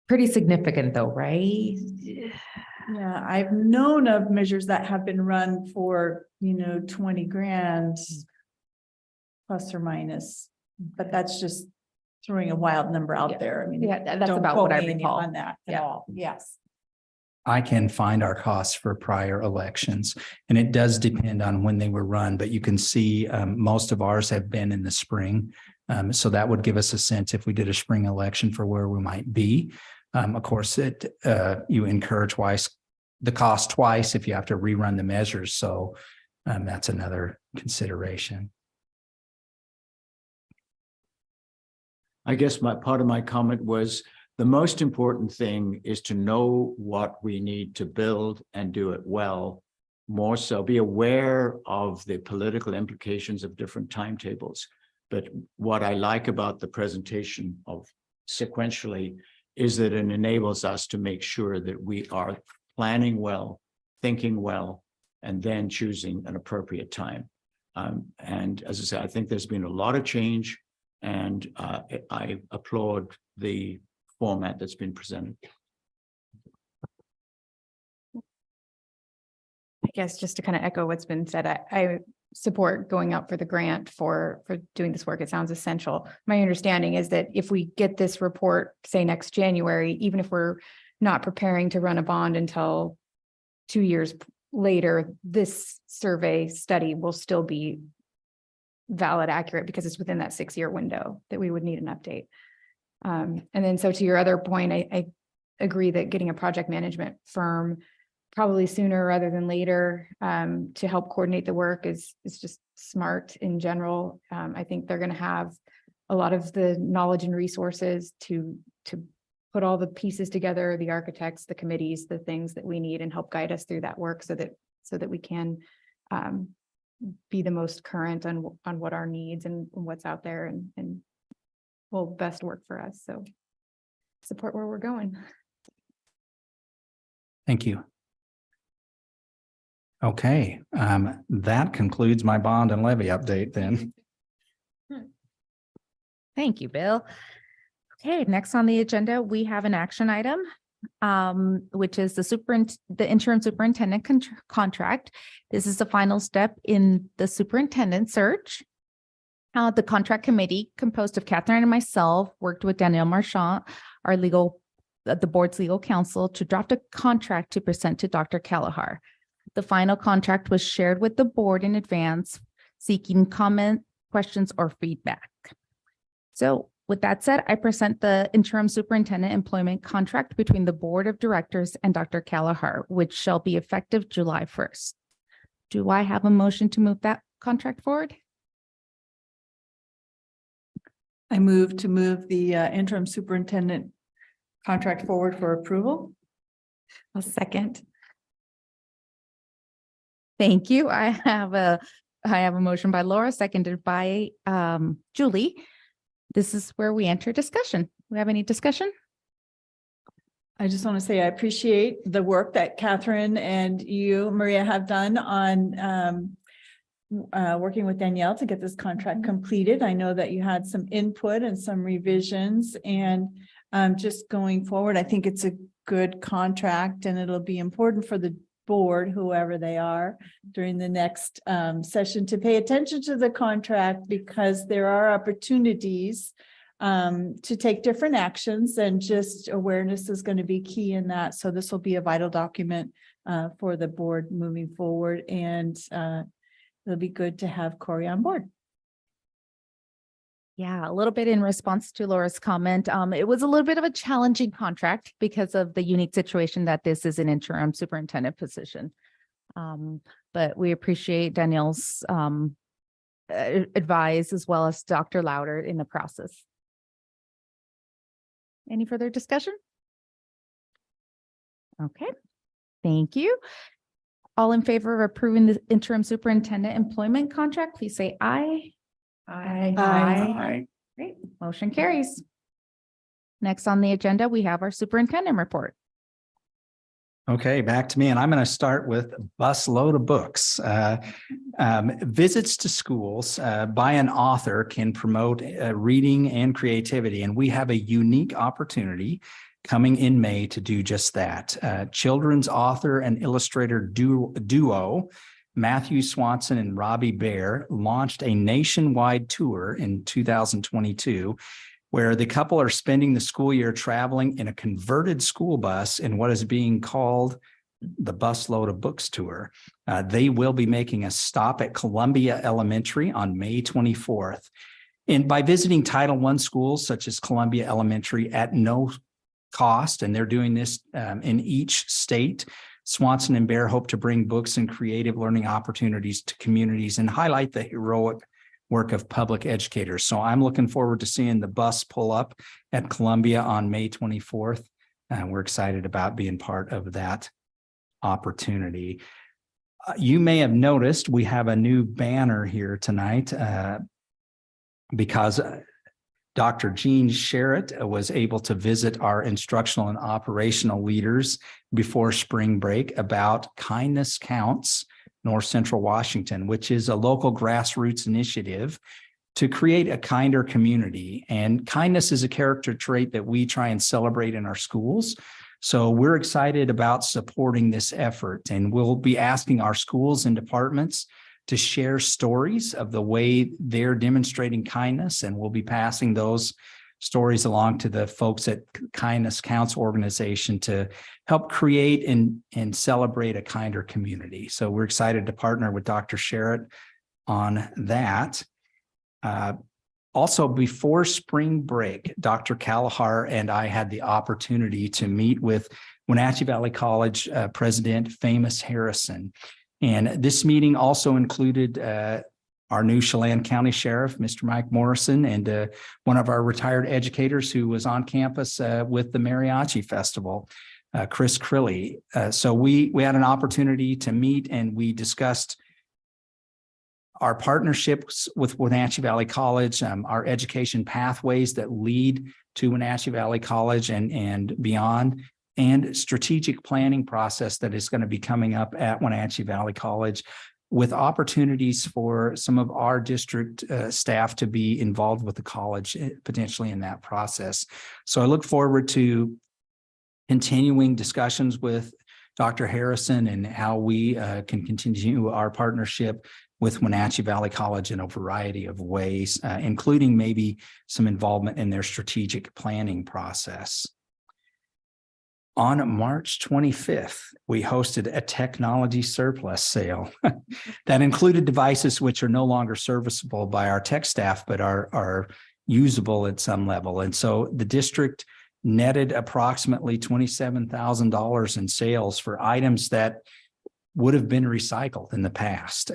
Pretty significant though, right? Yeah, I've known of measures that have been run for, 20 grand plus or minus, but that's just throwing a wild number Yeah. out there. I mean, Yeah, that's don't about quote what I me recall. on that at Yeah. all. Yes. I can find our costs for prior elections, and it does depend on when they were run, but you can see most of ours have been in the spring. So that would give us a sense if we did a spring election for where we might be. Of course, you incur the cost twice if you have to rerun the measures. So that's another consideration. I guess part of my comment was the most important thing is to know what we need to build and do it well. More so, be aware of the political implications of different timetables. But what I like about the presentation of sequentially is that it enables us to make sure that we are planning well, thinking well, and then choosing an appropriate time. And as I said, I think there's been a lot of change, and I applaud the format that's been presented. I guess just to kind of echo what's been said, I support going out for the grant for doing this work. It sounds essential. My understanding is that if we get this report, say next January, even if we're not preparing to run a bond until 2 years later, this survey study will still be valid, accurate, because it's within that 6-year window that we would need an update. And then so to your other point, I agree that getting a project management firm probably sooner rather than later to help coordinate the work is just smart in general. I think they're going to have a lot of the knowledge and resources to put all the pieces together, the architects, the committees, the things that we need, and help guide us through that work so that we can be the most current on what our needs and what's out there and will best work for us. So support where we're going. Thank you. Okay, that concludes my bond and levy update then. Thank you, Bill. Okay, next on the agenda, we have an action item, which is the interim superintendent contract. This is the final step in the superintendent search. The contract committee, composed of Catherine and myself, worked with Danielle Marchand, the board's legal counsel, to draft a contract to present to Dr. Kelleher. The final contract was shared with the board in advance, seeking comment, questions, or feedback. So with that said, I present the interim superintendent employment contract between the board of directors and Dr. Kelleher, which shall be effective July 1st. Do I have a motion to move that contract forward? I move the interim superintendent contract forward for approval. A second. Thank you. I have a motion by Laura, seconded by Julie. This is where we enter discussion. We have any discussion? I just want to say I appreciate the work that Catherine and you, Maria, have done on working with Danielle to get this contract completed. I know that you had some input and some revisions, and just going forward, I think it's a good contract, and it'll be important for the board, whoever they are, during the next session to pay attention to the contract, because there are opportunities to take different actions, and just awareness is going to be key in that. So this will be a vital document for the board moving forward, and it'll be good to have Corey on board. Yeah, a little bit in response to Laura's comment. It was a little bit of a challenging contract because of the unique situation that this is an interim superintendent position. But we appreciate Danielle's advice, as well as Dr. Louder in the process. Any further discussion? Okay, thank you. All in favor of approving the interim superintendent employment contract, please say aye. Aye. Great, motion carries. Next on the agenda, we have our superintendent report. Okay, back to me, and I'm going to start with a busload of books. Visits to schools by an author can promote reading and creativity, and we have a unique opportunity coming in May to do just that. Children's author and illustrator duo Matthew Swanson and Robbie Bear launched a nationwide tour in 2022 where the couple are spending the school year traveling in a converted school bus in what is being called the Busload of Books tour. They will be making a stop at Columbia Elementary on May 24th. And by visiting Title I schools such as Columbia Elementary at no cost, and they're doing this in each state, Swanson and Bear hope to bring books and creative learning opportunities to communities and highlight the heroic work of public educators. So I'm looking forward to seeing the bus pull up at Columbia on May 24th. We're excited about being part of that opportunity. You may have noticed we have a new banner here tonight because Dr. Jean Sherritt was able to visit our instructional and operational leaders before spring break about Kindness Counts North Central Washington, which is a local grassroots initiative to create a kinder community. And kindness is a character trait that we try and celebrate in our schools. So we're excited about supporting this effort, and we'll be asking our schools and departments to share stories of the way they're demonstrating kindness, and we'll be passing those stories along to the folks at Kindness Counts organization to help create and celebrate a kinder community. So we're excited to partner with Dr. Sherritt on that. Also, before spring break, Dr. Kalahar and I had the opportunity to meet with Wenatchee Valley College President Famous Harrison. And this meeting also included our new Chelan County Sheriff, Mr. Mike Morrison, and one of our retired educators who was on campus with the Mariachi Festival, Chris Crilly. So we had an opportunity to meet, and we discussed our partnerships with Wenatchee Valley College, our education pathways that lead to Wenatchee Valley College and beyond, and strategic planning process that is going to be coming up at Wenatchee Valley College, with opportunities for some of our district staff to be involved with the college potentially in that process. So I look forward to continuing discussions with Dr. Harrison and how we can continue our partnership with Wenatchee Valley College in a variety of ways, including maybe some involvement in their strategic planning process. On March 25th, we hosted a technology surplus sale that included devices which are no longer serviceable by our tech staff, but are usable at some level. And so the district netted approximately $27,000 in sales for items that would have been recycled in the past.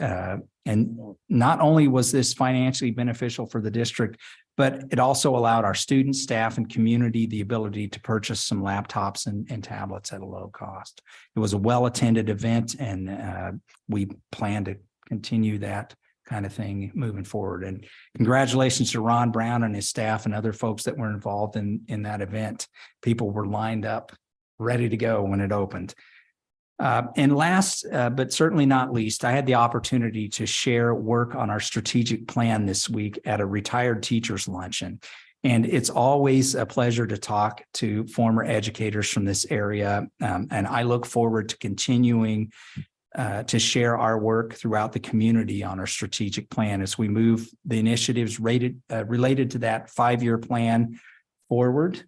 And not only was this financially beneficial for the district, but it also allowed our students, staff, and community the ability to purchase some laptops and tablets at a low cost. It was a well-attended event, and we plan to continue that kind of thing moving forward. And congratulations to Ron Brown and his staff and other folks that were involved in that event. People were lined up, ready to go when it opened. And last, but certainly not least, I had the opportunity to share work on our strategic plan this week at a retired teachers luncheon. And it's always a pleasure to talk to former educators from this area. And I look forward to continuing to share our work throughout the community on our strategic plan as we move the initiatives related to that 5-year plan forward.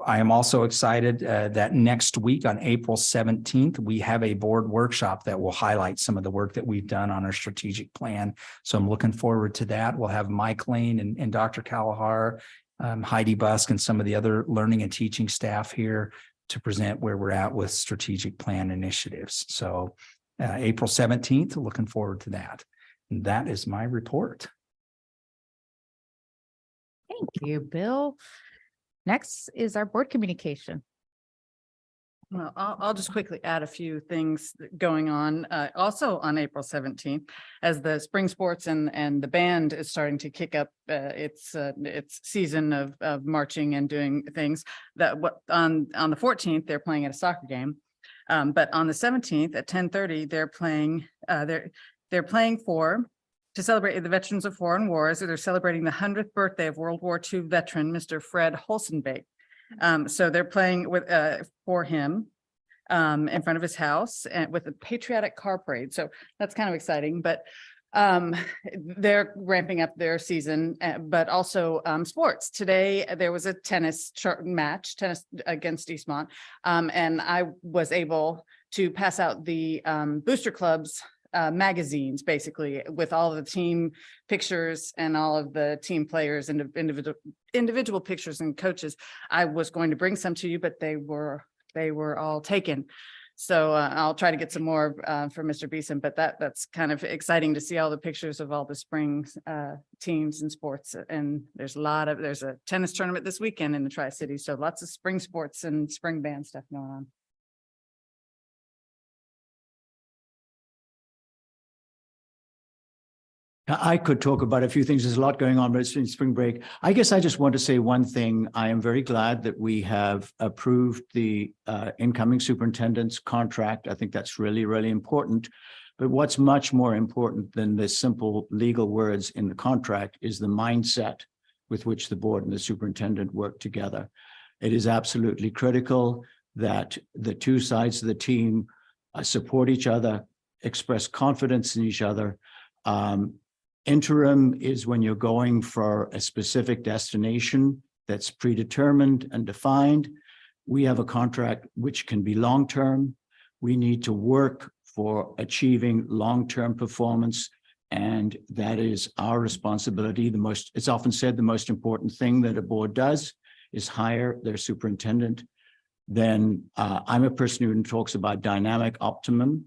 I am also excited that next week on April 17th, we have a board workshop that will highlight some of the work that we've done on our strategic plan. So I'm looking forward to that. We'll have Mike Lane and Dr. Kalahar, Heidi Busk, and some of the other learning and teaching staff here to present where we're at with strategic plan initiatives. So April 17th, looking forward to that. And that is my report. Thank you, Bill. Next is our board communication. Well, I'll just quickly add a few things going on. Also on April 17th, as the spring sports and the band is starting to kick up its season of marching and doing things. That on the 14th they're playing at a soccer game, but on the 17th at 10:30 they're playing. They're playing to celebrate the veterans of foreign wars. They're celebrating the 100th birthday of World War II veteran, Mr. Fred Holzenbeek. So they're playing for him in front of his house and with a patriotic car parade. So that's kind of exciting. But They're ramping up their season, but also sports. Today, there was a tennis match, tennis against Eastmont. And I was able to pass out the Booster Club's magazines, basically, with all the team pictures and all of the team players and individual pictures and coaches. I was going to bring some to you, but they were all taken. So I'll try to get some more for Mr. Beeson, but that's kind of exciting to see all the pictures of all the spring teams and sports. And there's a tennis tournament this weekend in the Tri-City. So lots of spring sports and spring band stuff going on. I could talk about a few things. There's a lot going on, but it's in spring break. I guess I just want to say one thing. I am very glad that we have approved the incoming superintendent's contract. I think that's really, really important. But what's much more important than the simple legal words in the contract is the mindset with which the board and the superintendent work together. It is absolutely critical that the two sides of the team support each other, express confidence in each other. Interim is when you're going for a specific destination that's predetermined and defined. We have a contract which can be long-term. We need to work for achieving long-term performance, and that is our responsibility. It's often said the most important thing that a board does is hire their superintendent. Then I'm a person who talks about dynamic optima.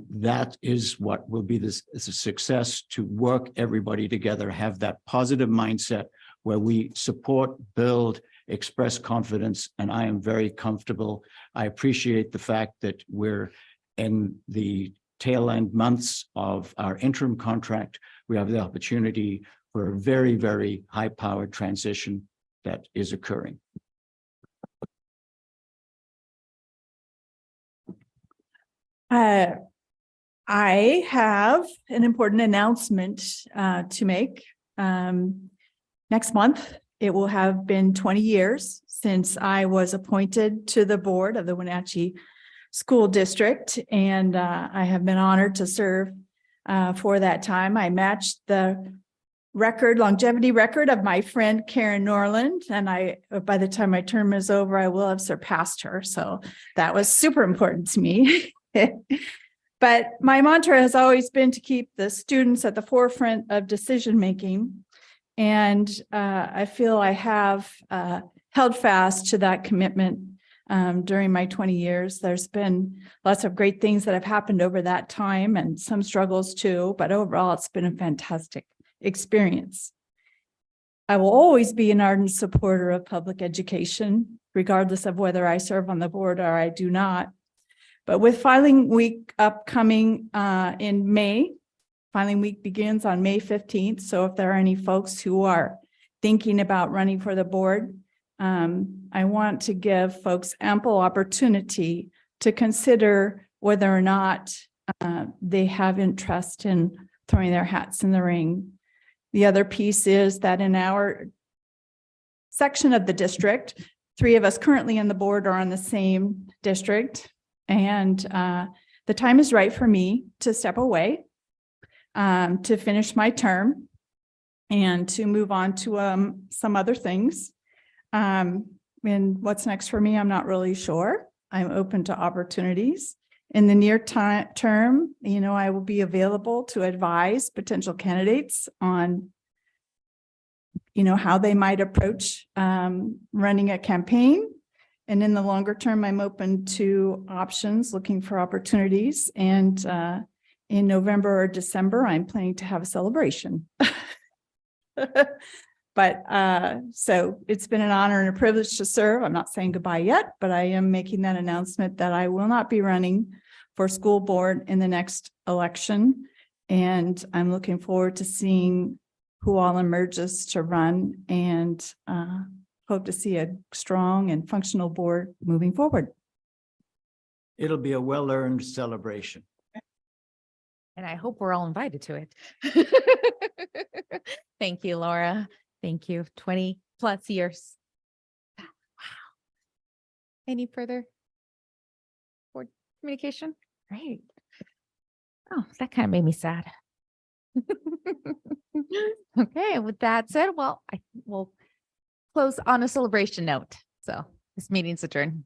That is what will be the success, to work everybody together, have that positive mindset where we support, build, express confidence. And I am very comfortable. I appreciate the fact that we're in the tail end months of our interim contract. We have the opportunity for a very, very high-powered transition that is occurring. I have an important announcement to make. Next month, it will have been 20 years since I was appointed to the board of the Wenatchee School District, and I have been honored to serve for that time. I matched the longevity record of my friend Karen Norland, and by the time my term is over, I will have surpassed her. So that was super important to me. But my mantra has always been to keep the students at the forefront of decision-making. And I feel I have held fast to that commitment during my 20 years. There's been lots of great things that have happened over that time, and some struggles too, but overall it's been a fantastic experience. I will always be an ardent supporter of public education, regardless of whether I serve on the board or I do not. But with filing week upcoming in May, filing week begins on May 15th. So if there are any folks who are thinking about running for the board, I want to give folks ample opportunity to consider whether or not they have interest in throwing their hats in the ring. The other piece is that in our section of the district, 3 of us currently on the board are on the same district. And the time is right for me to step away, to finish my term, and to move on to some other things. And what's next for me, I'm not really sure. I'm open to opportunities. In the near term, I will be available to advise potential candidates on, how they might approach running a campaign. And in the longer term, I'm open to options, looking for opportunities. And in November or December, I'm planning to have a celebration. But so it's been an honor and a privilege to serve. I'm not saying goodbye yet, but I am making that announcement that I will not be running for school board in the next election. And I'm looking forward to seeing who all emerges to run, and hope to see a strong and functional board moving forward. It'll be a well-earned celebration. And I hope we're all invited to it. Thank you, Laura. Thank you. 20 plus years. Wow. Any further board communication? Great. Oh, that kind of made me sad. Okay, with that said, well, I will close on a celebration note. So this meeting's adjourned.